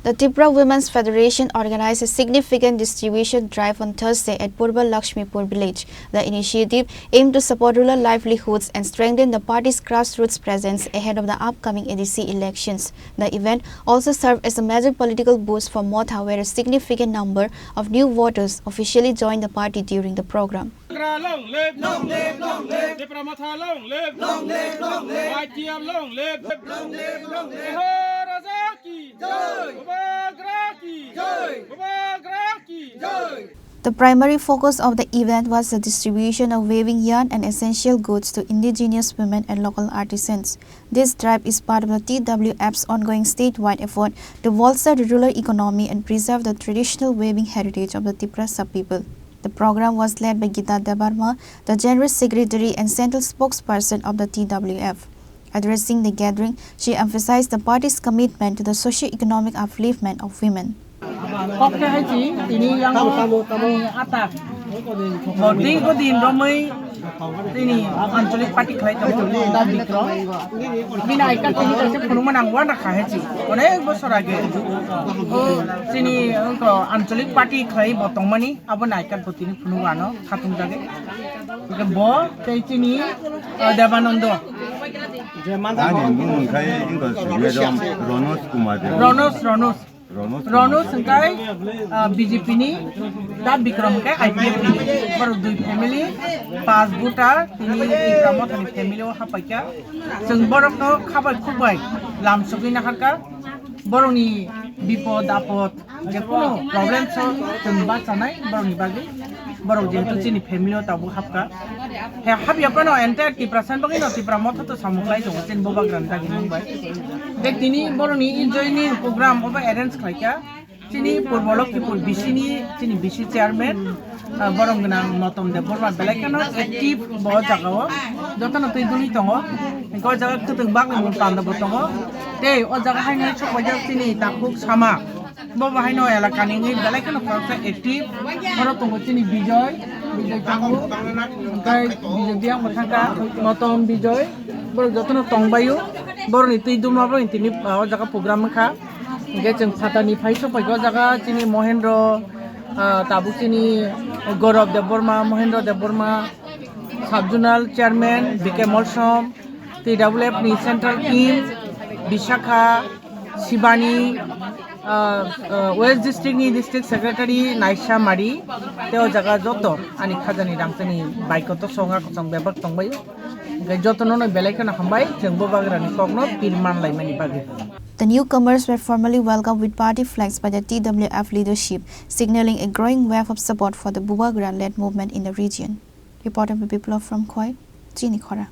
The Tipra Women's Federation organized a significant distribution drive on Thursday at Purba Laxmipur village. The initiative aimed to support rural livelihoods and strengthen the party's grassroots presence ahead of the upcoming ADC elections. The event also served as a major political boost for Motha, where a significant number of new voters officially joined the party during the program. Long live, long live, long live. Tipra Motha long live, long live, long live. ITM long live, long live, long live. The primary focus of the event was the distribution of weaving yarn and essential goods to indigenous women and local artisans. This drive is part of the TWF's ongoing statewide effort to bolster the rural economy and preserve the traditional weaving heritage of the Tipra sub-people. The program was led by Gita Debarma, the General Secretary and Central Spokesperson of the TWF. Addressing the gathering, she emphasized the party's commitment to the socio-economic upliftment of women. Ini Anjali party khai tamu da bikro bina ikan tini kasi punuman ang wana khahechi onek bosor age Chini angko Anjali party khai botong mani abo naikan putini punugano khatung jage ke bo tei Chini Devanando Rono sengkai BJP ni da bikram kai IPF ni baru dui family pas buta tini ikramo thani family o hapakya seng borok no khabar khubai lam sugui na harka boroni bipod apod je kono problem so seng ba chanai boroni bagi borok je tu Chini family o tabu hapka he habya kono entire Tipra san bagi no Tipra Motha to samuklai jong Chin boba granta gi mumbai dek tini boroni enjoying program over arrange khaikya Chini Purba Laxmipur bisini Chini bisi chairman borong gnang notom de borma belakano active bo jagao jotono tui duli tongo ko jaga kutung bang mun tanda botongo te o jaga haino chokwaja Chini takuk sama bo bahaino elakani ngi belakano ko active boro tongo Chini Bijoy tango kai Bijoy biang mathanga notom Bijoy boro jotono tongbayu boro ni tui dumma bro intini o jaga program kha Geceng Fatani Paiso Pago Jaga Chini Mohendro Tabu Chini Gaurav Deborma Mohendro Deborma Subjournal Chairman BK Molsom TWF ni Central Team Bishakha Shibani West District ni District Secretary Naisha Mari Teo Jaga Joto Ani Khajani Rangtani Baikoto Songa Kosong Bebak Tongbayu Jotono no Belekana Hambai Jengbo Bagrani Kogno Pilman Laimani Bagi. The newcomers were formally welcomed with party flags by the TWF leadership, signaling a growing wave of support for the Bubagra-led movement in the region. Reported by Biplov from Khoi, Chini Khorang.